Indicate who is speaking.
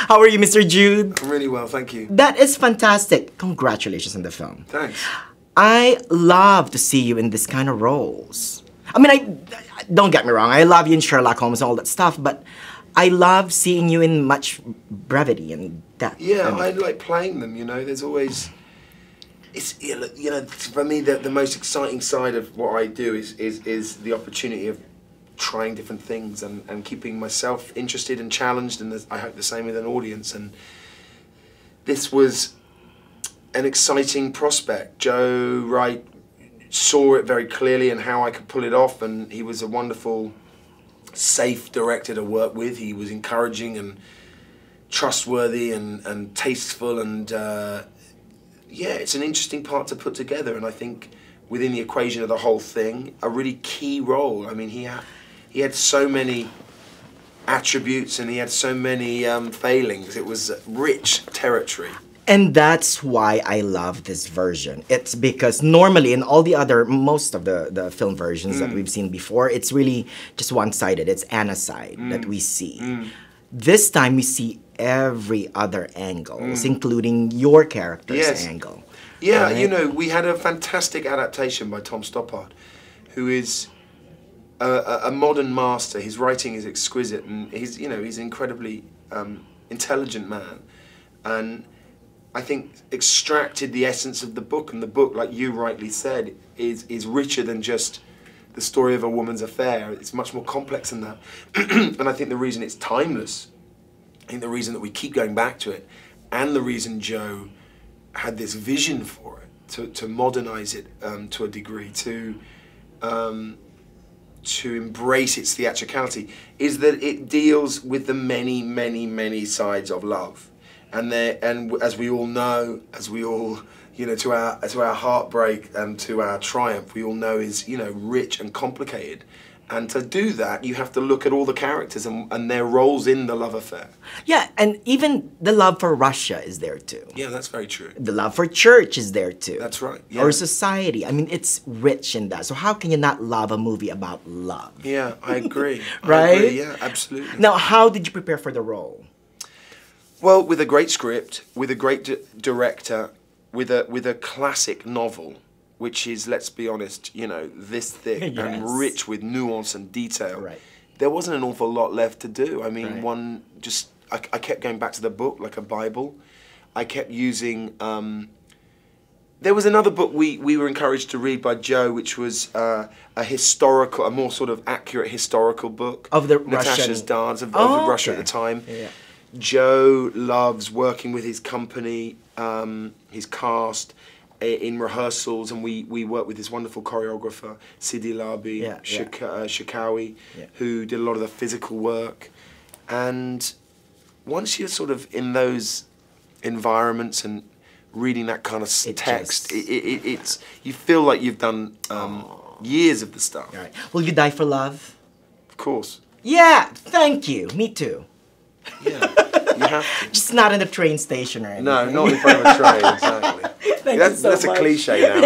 Speaker 1: How are you, Mr. Jude?
Speaker 2: I'm really well, thank you.
Speaker 1: That is fantastic. Congratulations on the film.
Speaker 2: Thanks.
Speaker 1: I love to see you in this kind of roles. I mean, don't get me wrong, I love you in Sherlock Holmes and all that stuff, but I love seeing you in much brevity and depth.
Speaker 2: Yeah, I like playing them, you know, there's always... It's, you know, for me, the most exciting side of what I do is the opportunity of trying different things and keeping myself interested and challenged, and I hope the same with an audience. And this was an exciting prospect. Joe Wright saw it very clearly and how I could pull it off, and he was a wonderful, safe director to work with. He was encouraging and trustworthy and tasteful, and yeah, it's an interesting part to put together, and I think within the equation of the whole thing, a really key role. I mean, he had so many attributes and he had so many failings. It was rich territory.
Speaker 1: And that's why I love this version. It's because normally in all the other, most of the film versions that we've seen before, it's really just one-sided. It's Anna's side that we see. This time we see every other angle, including your character's angle.
Speaker 2: Yeah,
Speaker 1: right?
Speaker 2: You know, we had a fantastic adaptation by Tom Stoppard, who is a modern master. His writing is exquisite, and he's an incredibly intelligent man, and I think extracted the essence of the book. And the book, like you rightly said, is richer than just the story of a woman's affair. It's much more complex than that. And I think the reason it's timeless, I think the reason that we keep going back to it, and the reason Joe had this vision for it, to modernize it to a degree, to embrace its theatricality, is that it deals with the many, many, many sides of love. And as we all know, to our heartbreak and to our triumph, we all know is, rich and complicated. And to do that, you have to look at all the characters and their roles in the love affair.
Speaker 1: Yeah, and even the love for Russia is there too.
Speaker 2: Yeah, that's very true.
Speaker 1: The love for church is there too.
Speaker 2: That's right. Yeah.
Speaker 1: Or society. I mean, it's rich in that. So how can you not love a movie about love?
Speaker 2: Yeah, I agree.
Speaker 1: Right?
Speaker 2: I agree, yeah, absolutely.
Speaker 1: Now, how did you prepare for the role?
Speaker 2: Well, with a great script, with a great director, with a classic novel, which is, let's be honest, this thick and rich with nuance and detail.
Speaker 1: Right.
Speaker 2: There wasn't an awful lot left to do. I mean, I kept going back to the book like a Bible. I kept using, there was another book we were encouraged to read by Joe, which was a more sort of accurate historical book.
Speaker 1: Of the
Speaker 2: Natasha's
Speaker 1: Russian...
Speaker 2: dance of Russia at the time.
Speaker 1: Yeah.
Speaker 2: Joe loves working with his company, his cast, in rehearsals, and we worked with this wonderful choreographer, Sidi Labi, Shikawi, who did a lot of the physical work. And once you're sort of in those environments and reading that kind of text, it's you feel like you've done years of the stuff.
Speaker 1: Right. Will you die for love?
Speaker 2: Of course.
Speaker 1: Yeah, thank you. Me too.
Speaker 2: Yeah, you have to.
Speaker 1: Just not in the train station or anything.
Speaker 2: No, not in front of a train, exactly.
Speaker 1: Thank you so
Speaker 2: that's
Speaker 1: much.
Speaker 2: a cliche now.